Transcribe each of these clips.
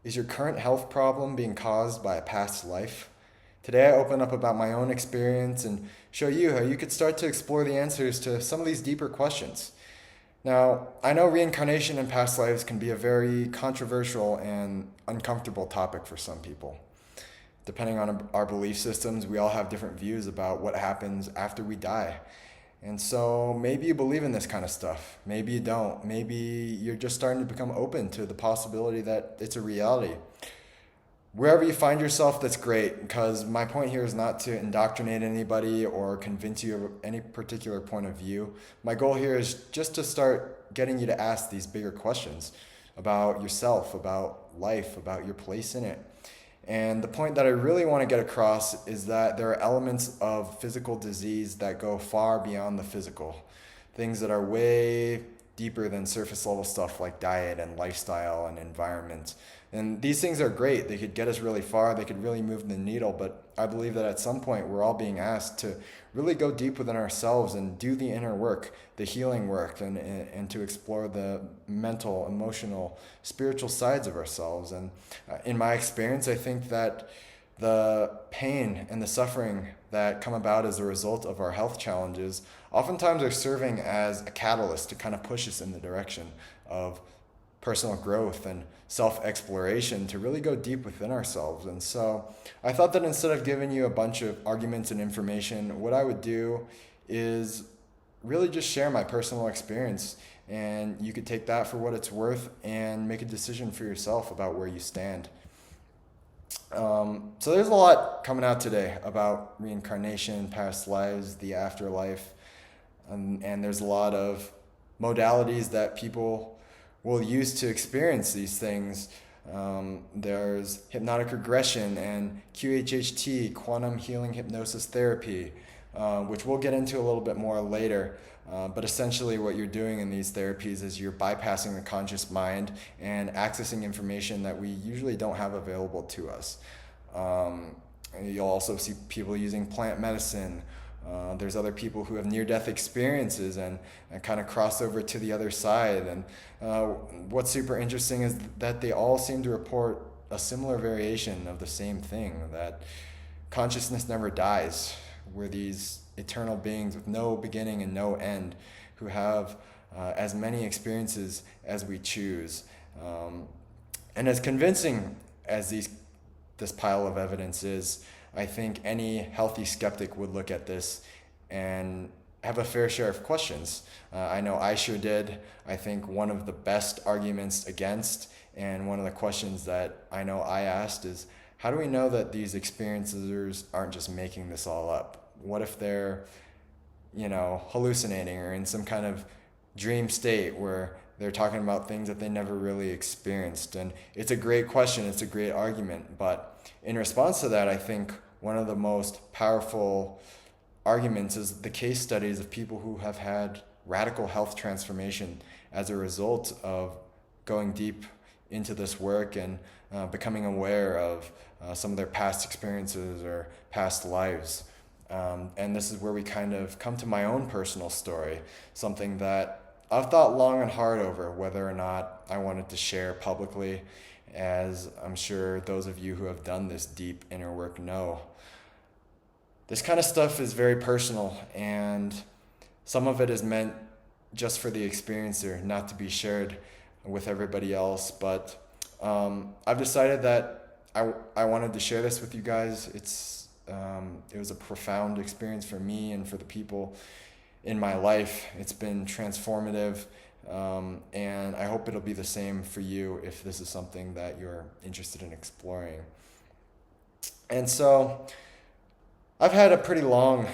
Is your current health problem being caused by a past life? Today, I open up about my own experience and show you how you could start to explore the answers to some of these deeper questions. Now, I know reincarnation and past lives can be a very controversial and uncomfortable topic for some people. Depending on our belief systems, we all have different views about what happens after we die. And so maybe you believe in this kind of stuff. Maybe you don't. Maybe you're just starting to become open to the possibility that it's a reality. Wherever you find yourself, that's great, because my point here is not to indoctrinate anybody or convince you of any particular point of view. My goal here is just to start getting you to ask these bigger questions about yourself, about life, about your place in it. And the point that I really want to get across is that there are elements of physical disease that go far beyond the physical. Things that are way deeper than surface level stuff like diet and lifestyle and environment. And these things are great. They could get us really far. They could really move the needle. But I believe that at some point we're all being asked to really go deep within ourselves and do the inner work, the healing work, and to explore the mental, emotional, spiritual sides of ourselves. And in my experience, I think that the pain and the suffering that come about as a result of our health challenges oftentimes are serving as a catalyst to kind of push us in the direction of personal growth and self exploration to really go deep within ourselves. And so I thought that instead of giving you a bunch of arguments and information, what I would do is really just share my personal experience. And you could take that for what it's worth and make a decision for yourself about where you stand. So there's a lot coming out today about reincarnation, past lives, the afterlife, and there's a lot of modalities that people will use to experience these things. There's hypnotic regression and QHHT, quantum healing hypnosis therapy, which we'll get into a little bit more later. But essentially, what you're doing in these therapies is you're bypassing the conscious mind and accessing information that we usually don't have available to us. You'll also see people using plant medicine. There's other people who have near-death experiences and kind of cross over to the other side. And what's super interesting is that they all seem to report a similar variation of the same thing, that consciousness never dies. We're these eternal beings with no beginning and no end who have as many experiences as we choose. And as convincing as this pile of evidence is, I think any healthy skeptic would look at this and have a fair share of questions. I know I sure did. I think one of the best arguments against, and one of the questions that I know I asked, is how do we know that these experiencers aren't just making this all up? What if they're, hallucinating or in some kind of dream state where they're talking about things that they never really experienced? And it's a great question. It's a great argument. But in response to that, I think one of the most powerful arguments is the case studies of people who have had radical health transformation as a result of going deep into this work and becoming aware of some of their past experiences or past lives. And this is where we kind of come to my own personal story, something that I've thought long and hard over whether or not I wanted to share publicly, as I'm sure those of you who have done this deep inner work know. This kind of stuff is very personal, and some of it is meant just for the experiencer, not to be shared with everybody else. But I've decided that I wanted to share this with you guys. It was a profound experience for me and for the people in my life. It's been transformative, and I hope it'll be the same for you if this is something that you're interested in exploring. And so I've had a pretty long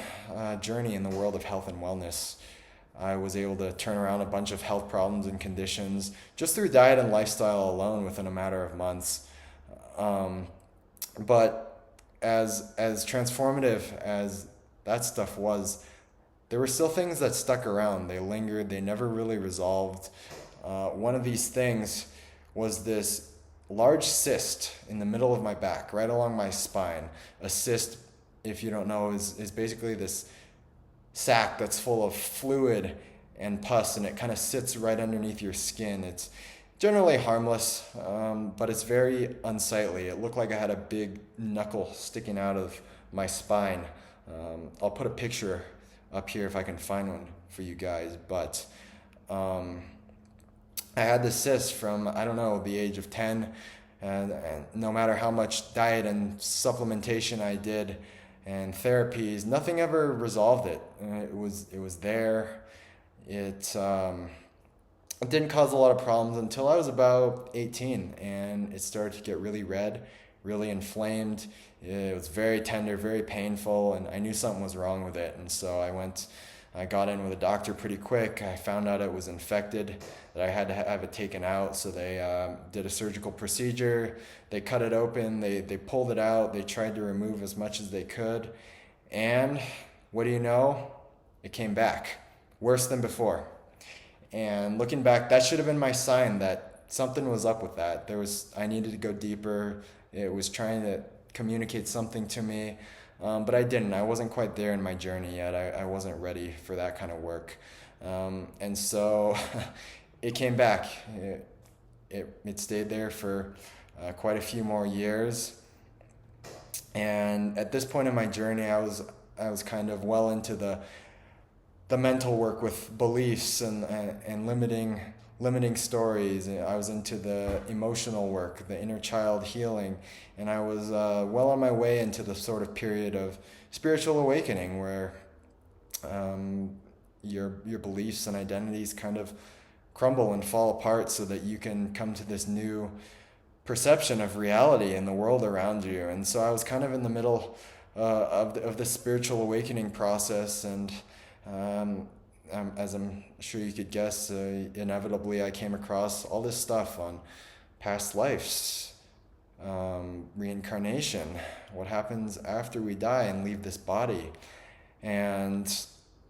journey in the world of health and wellness. I was able to turn around a bunch of health problems and conditions just through diet and lifestyle alone within a matter of months. But as transformative as that stuff was, there were still things that stuck around. They lingered. They never really resolved. One of these things was this large cyst in the middle of my back, right along my spine. A cyst, if you don't know, is basically this sac that's full of fluid and pus, and it kind of sits right underneath your skin. It's generally harmless, but it's very unsightly. It looked like I had a big knuckle sticking out of my spine. I'll put a picture up here if I can find one for you guys, but um, I had this cyst from, I don't know, the age of 10, and no matter how much diet and supplementation I did and therapies, nothing ever resolved it. It was there. It it didn't cause a lot of problems until I was about 18, and it started to get really red, really inflamed. It was very tender, very painful, and I knew something was wrong with it. And so I got in with a doctor pretty quick. I found out it was infected, that I had to have it taken out. So they did a surgical procedure. They cut it open, they pulled it out, they tried to remove as much as they could. And what do you know? It came back, worse than before. And looking back, that should have been my sign that something was up with that. I needed to go deeper. It was trying to communicate something to me, but I didn't. I wasn't quite there in my journey yet. I wasn't ready for that kind of work. And so it came back. It stayed there for quite a few more years. And at this point in my journey, I was kind of well into the mental work with beliefs and limiting stories. I was into the emotional work, the inner child healing, and I was well on my way into the sort of period of spiritual awakening where your beliefs and identities kind of crumble and fall apart so that you can come to this new perception of reality in the world around you. And so I was kind of in the middle of this spiritual awakening process, and as I'm sure you could guess, inevitably I came across all this stuff on past lives, reincarnation, what happens after we die and leave this body. And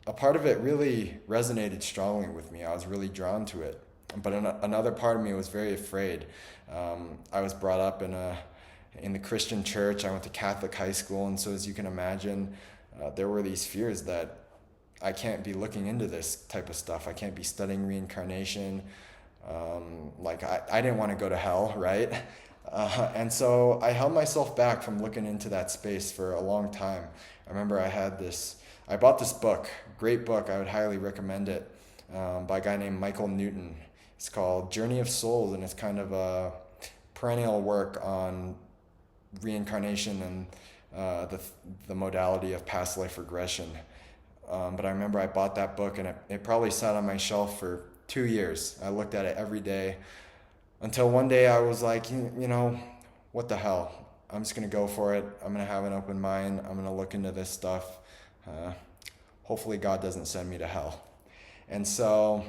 a part of it really resonated strongly with me. I was really drawn to it. But another part of me was very afraid. I was brought up in the Christian church. I went to Catholic high school, and so as you can imagine, there were these fears that I can't be looking into this type of stuff. I can't be studying reincarnation. I didn't want to go to hell, right? And so I held myself back from looking into that space for a long time. I remember I bought this book, great book, I would highly recommend it, by a guy named Michael Newton. It's called Journey of Souls, and it's kind of a perennial work on reincarnation and the modality of past life regression. But I remember I bought that book, and it probably sat on my shelf for 2 years. I looked at it every day until one day I was like, you know, what the hell? I'm just going to go for it. I'm going to have an open mind. I'm going to look into this stuff. Hopefully God doesn't send me to hell. And so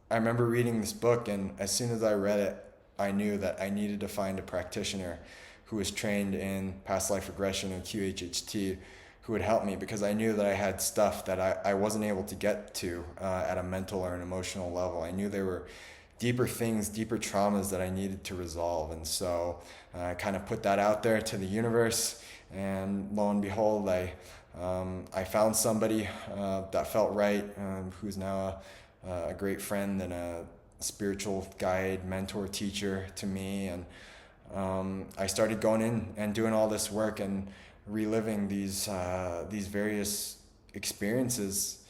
I remember reading this book, and as soon as I read it, I knew that I needed to find a practitioner who was trained in past life regression and QHHT, who would help me, because I knew that I had stuff that I wasn't able to get to at a mental or an emotional level. I knew there were deeper things, deeper traumas that I needed to resolve. And so I kind of put that out there to the universe, and lo and behold, I found somebody that felt right, who's now a great friend and a spiritual guide, mentor, teacher to me. And I started going in and doing all this work and reliving these various experiences,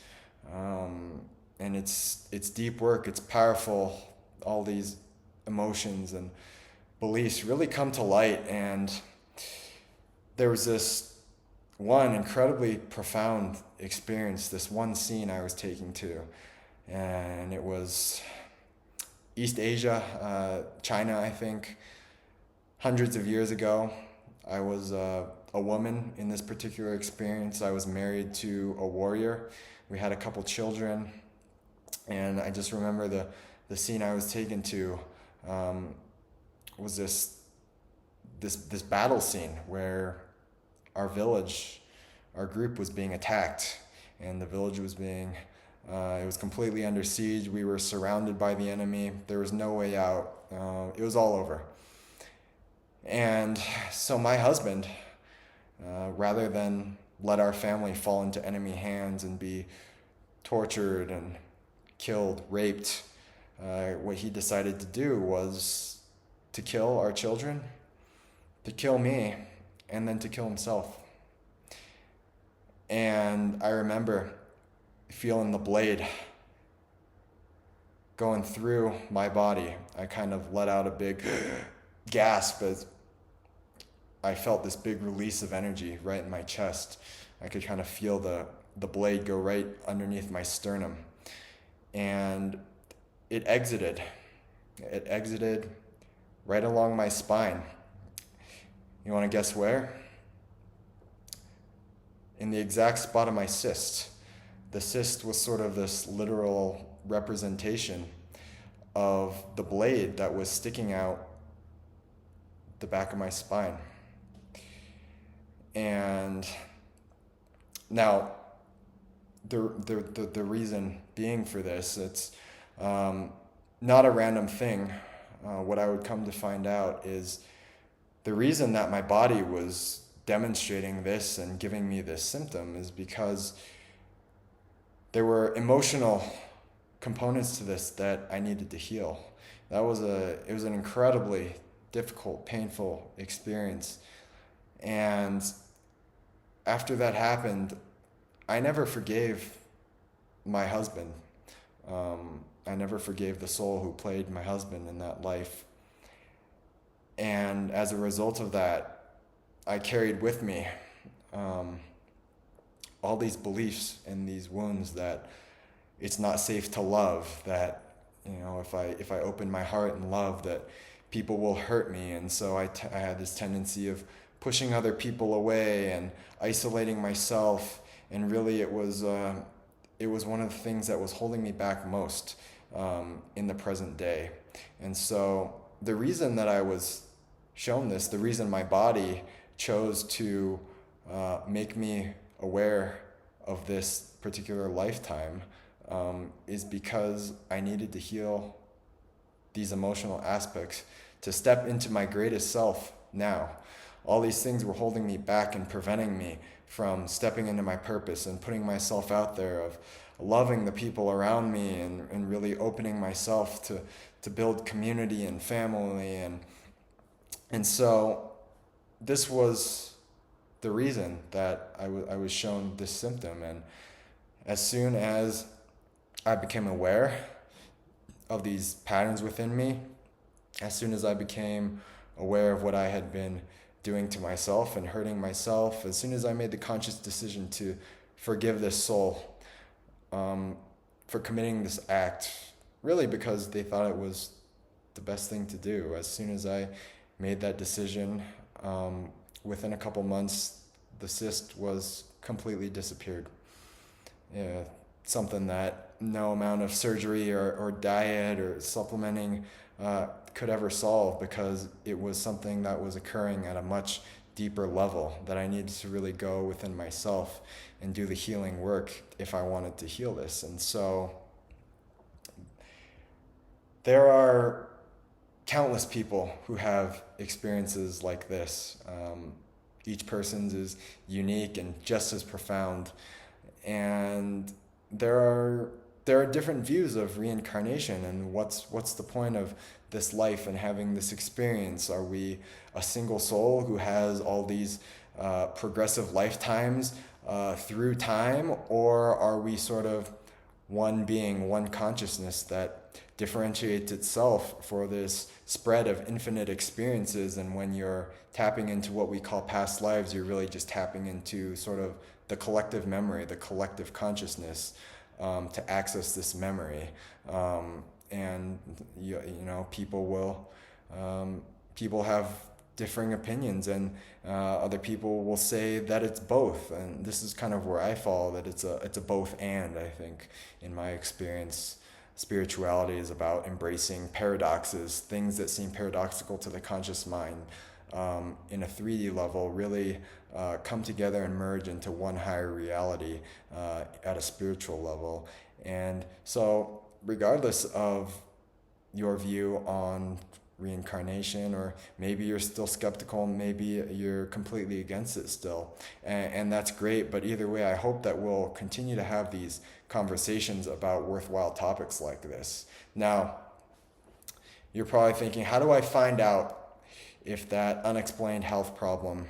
and it's deep work. It's powerful. All these emotions and beliefs really come to light. And there was this one incredibly profound experience, this one scene I was taking to, and it was East Asia, China, I think, hundreds of years ago. I was a woman in this particular experience. I was married to a warrior. We had a couple children, and I just remember the scene I was taken to was this battle scene where our village, our group was being attacked, and the village was being it was completely under siege. We were surrounded by the enemy. There was no way out. It was all over. And so my husband, rather than let our family fall into enemy hands and be tortured and killed, raped, what he decided to do was to kill our children, to kill me, and then to kill himself. And I remember feeling the blade going through my body. I kind of let out a big gasp as I felt this big release of energy right in my chest. I could kind of feel the blade go right underneath my sternum. And it exited. It exited right along my spine. You want to guess where? In the exact spot of my cyst. The cyst was sort of this literal representation of the blade that was sticking out the back of my spine. And now, the reason being for this, it's not a random thing. What I would come to find out is the reason that my body was demonstrating this and giving me this symptom is because there were emotional components to this that I needed to heal. It was an incredibly difficult, painful experience. And after that happened, I never forgave my husband. I never forgave the soul who played my husband in that life. And as a result of that, I carried with me all these beliefs and these wounds that it's not safe to love, that if I open my heart and love, that people will hurt me. And so I had this tendency of pushing other people away and isolating myself. And really it was one of the things that was holding me back most in the present day. And so the reason that I was shown this, the reason my body chose to make me aware of this particular lifetime is because I needed to heal these emotional aspects to step into my greatest self now. All these things were holding me back and preventing me from stepping into my purpose and putting myself out there, of loving the people around me and really opening myself to build community and family. And so this was the reason that I was shown this symptom. And as soon as I became aware of these patterns within me, as soon as I became aware of what I had been doing to myself and hurting myself, as soon as I made the conscious decision to forgive this soul for committing this act, really because they thought it was the best thing to do, as soon as I made that decision, within a couple months, the cyst was completely disappeared. Yeah, something that no amount of surgery or diet or supplementing could ever solve, because it was something that was occurring at a much deeper level that I needed to really go within myself and do the healing work if I wanted to heal this. And so there are countless people who have experiences like this. Each person's is unique and just as profound. And there are different views of reincarnation and what's the point of this life and having this experience. Are we a single soul who has all these progressive lifetimes through time, or are we sort of one being, one consciousness that differentiates itself for this spread of infinite experiences? And when you're tapping into what we call past lives, you're really just tapping into sort of the collective memory, the collective consciousness, to access this memory. And people have differing opinions, and other people will say that it's both. And this is kind of where I fall, that it's a both and. I think in my experience, spirituality is about embracing paradoxes, things that seem paradoxical to the conscious mind, in a 3D level, really come together and merge into one higher reality at a spiritual level. And so regardless of your view on reincarnation, or maybe you're still skeptical, maybe you're completely against it still, and that's great. But either way, I hope that we'll continue to have these conversations about worthwhile topics like this. Now, You're probably thinking, how do I find out if that unexplained health problem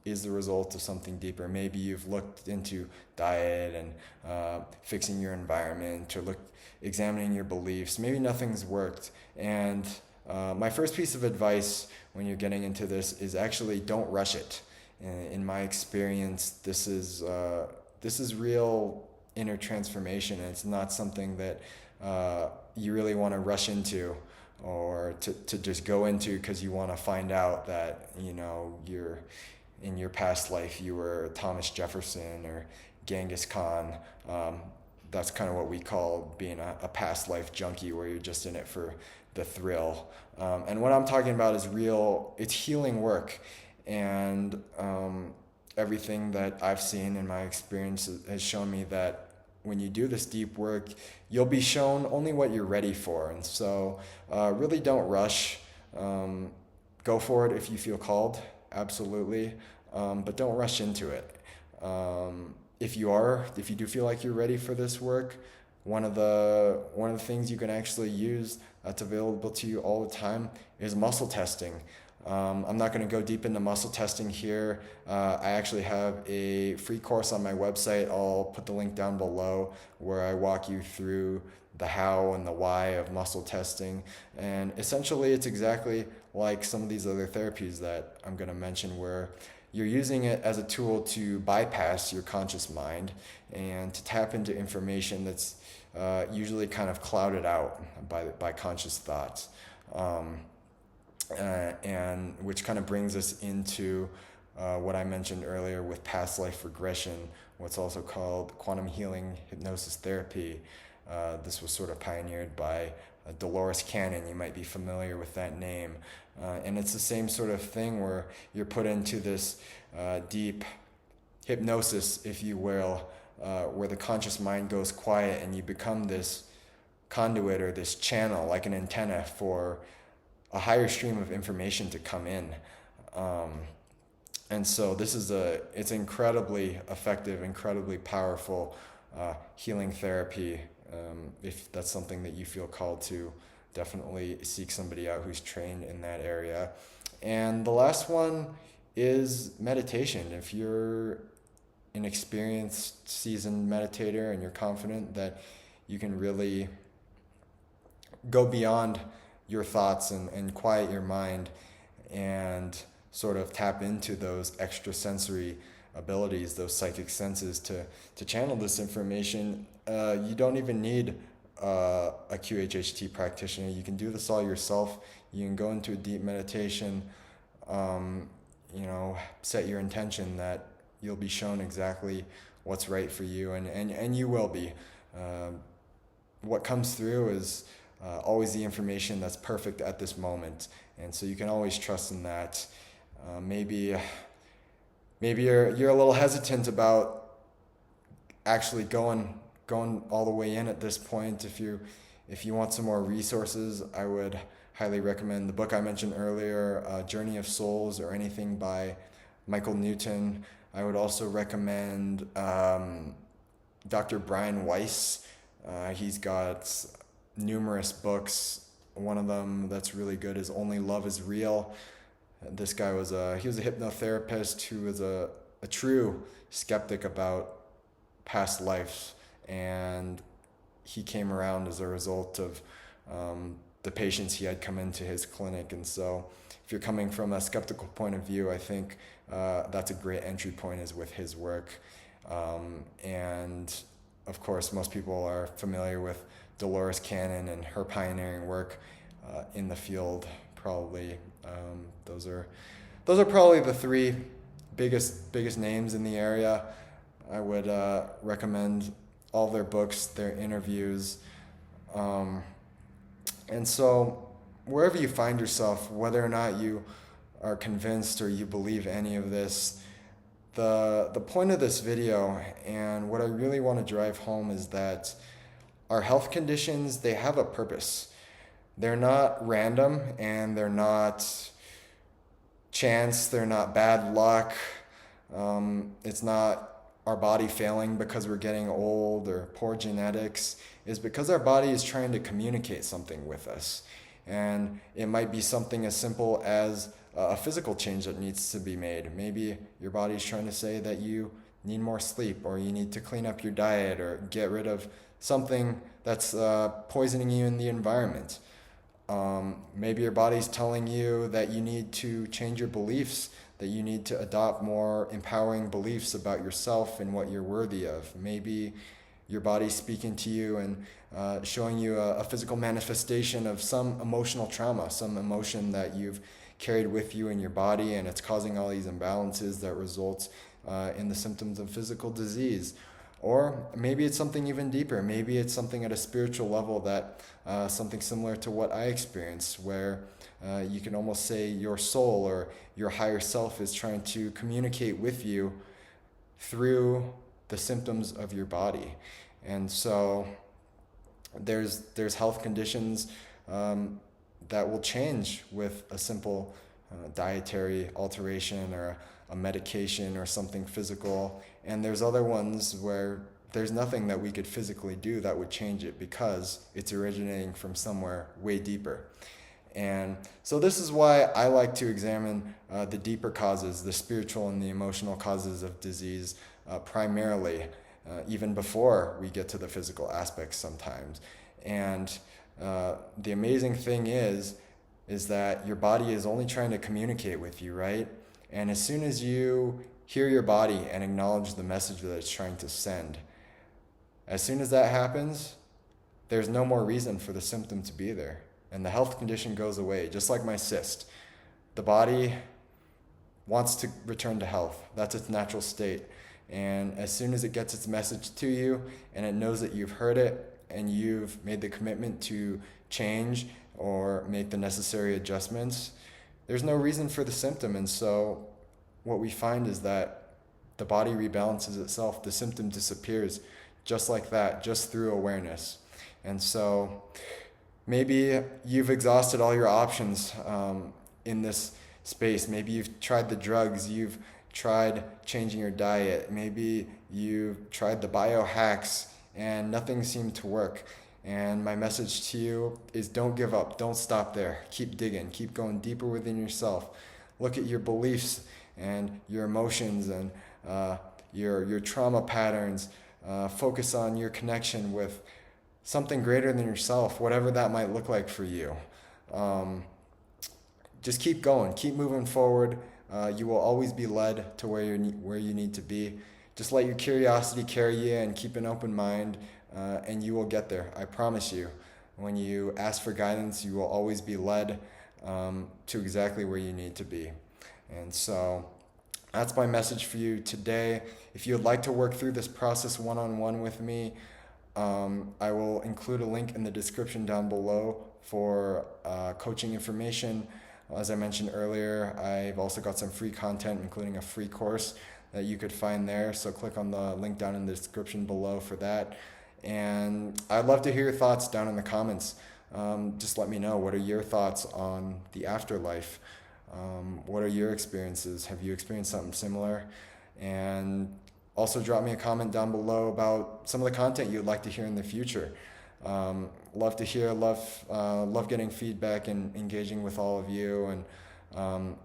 is the result of something deeper? Maybe you've looked into diet and fixing your environment, or examining your beliefs. Maybe nothing's worked. And my first piece of advice when you're getting into this is actually don't rush it. In my experience, this is real inner transformation, and it's not something that you really want to rush into, or to just go into because you want to find out that you're in your past life you were Thomas Jefferson or Genghis Khan. That's kind of what we call being a past life junkie, where you're just in it for the thrill. And what I'm talking about is it's healing work. And everything that I've seen in my experience has shown me that when you do this deep work, you'll be shown only what you're ready for. And so really don't rush. Go for it if you feel called, absolutely. But don't rush into it. If you do feel like you're ready for this work, one of the things you can actually use that's available to you all the time is muscle testing. I'm not going to go deep into muscle testing here. I actually have a free course on my website. I'll put the link down below, where I walk you through the how and the why of muscle testing. And essentially, it's exactly like some of these other therapies that I'm going to mention, where you're using it as a tool to bypass your conscious mind and to tap into information that's usually kind of clouded out by conscious thoughts. And which kind of brings us into what I mentioned earlier with past life regression, what's also called quantum healing hypnosis therapy. This was sort of pioneered by Dolores Cannon. You might be familiar with that name. And it's the same sort of thing, where you're put into this deep hypnosis, if you will, where the conscious mind goes quiet and you become this conduit, or this channel, like an antenna for a higher stream of information to come in. And so it's incredibly effective, incredibly powerful healing therapy. If that's something that you feel called to, definitely seek somebody out who's trained in that area. And the last one is meditation. If you're an experienced, seasoned meditator and you're confident that you can really go beyond your thoughts and quiet your mind and sort of tap into those extrasensory abilities, those psychic senses to channel this information, you don't even need a QHHT practitioner. You can do this all yourself. You can go into a deep meditation, set your intention that you'll be shown exactly what's right for you, and you will be. What comes through is always the information that's perfect at this moment, and so you can always trust in that. Maybe you're a little hesitant about actually going all the way in at this point. If you want some more resources, I would highly recommend the book I mentioned earlier, Journey of Souls, or anything by Michael Newton. I would also recommend Dr. Brian Weiss. He's got numerous books. One of them that's really good is Only Love is Real. This guy was a hypnotherapist who was a true skeptic about past lives, and he came around as a result of the patients he had come into his clinic. And so if you're coming from a skeptical point of view, I think that's a great entry point, is with his work. And of course, most people are familiar with Dolores Cannon and her pioneering work in the field. Probably those are probably the three biggest names in the area. I would recommend all their books, their interviews, and so wherever you find yourself, whether or not you are convinced or you believe any of this, the point of this video, and what I really want to drive home, is that our health conditions, they have a purpose. They're not random, and they're not chance, they're not bad luck. It's not our body failing because we're getting old or poor genetics. Is because our body is trying to communicate something with us. And it might be something as simple as a physical change that needs to be made. Maybe your body's trying to say that you need more sleep, or you need to clean up your diet, or get rid of something that's poisoning you in the environment. Maybe your body's telling you that you need to change your beliefs, that you need to adopt more empowering beliefs about yourself and what you're worthy of. Maybe your body's speaking to you and showing you a physical manifestation of some emotional trauma, some emotion that you've carried with you in your body, and it's causing all these imbalances that results in the symptoms of physical disease. Or maybe it's something even deeper. Maybe it's something at a spiritual level, that something similar to what I experienced, where you can almost say your soul or your higher self is trying to communicate with you through the symptoms of your body. And so there's health conditions that will change with a simple dietary alteration or a medication or something physical. And there's other ones where there's nothing that we could physically do that would change it, because it's originating from somewhere way deeper. And so this is why I like to examine the deeper causes, the spiritual and the emotional causes of disease primarily, even before we get to the physical aspects sometimes. And the amazing thing is that your body is only trying to communicate with you, right? And as soon as you hear your body and acknowledge the message that it's trying to send, as soon as that happens, there's no more reason for the symptom to be there. And the health condition goes away, just like my cyst. The body wants to return to health. That's its natural state. And as soon as it gets its message to you and it knows that you've heard it and you've made the commitment to change or make the necessary adjustments, there's no reason for the symptom. And so what we find is that the body rebalances itself. The symptom disappears just like that, just through awareness. And so maybe you've exhausted all your options in this space. Maybe you've tried the drugs, you've tried changing your diet, maybe you've tried the biohacks, and nothing seemed to work. And my message to you is, don't give up, don't stop there. Keep digging, keep going deeper within yourself. Look at your beliefs and your emotions and your trauma patterns. Focus on your connection with something greater than yourself, whatever that might look like for you. Just keep going, keep moving forward. You will always be led to where you need to be. Just let your curiosity carry you and keep an open mind, and you will get there. I promise you. When you ask for guidance, you will always be led to exactly where you need to be. And so that's my message for you today. If you would like to work through this process one-on-one with me, I will include a link in the description down below for coaching information. As I mentioned earlier, I've also got some free content, including a free course that you could find there. So click on the link down in the description below for that. And I'd love to hear your thoughts down in the comments. Just let me know, what are your thoughts on the afterlife? What are your experiences? Have you experienced something similar? And also drop me a comment down below about some of the content you'd like to hear in the future. Love to hear, love getting feedback and engaging with all of you. And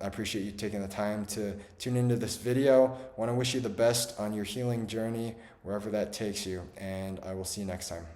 I appreciate you taking the time to tune into this video. I want to wish you the best on your healing journey, wherever that takes you. And I will see you next time.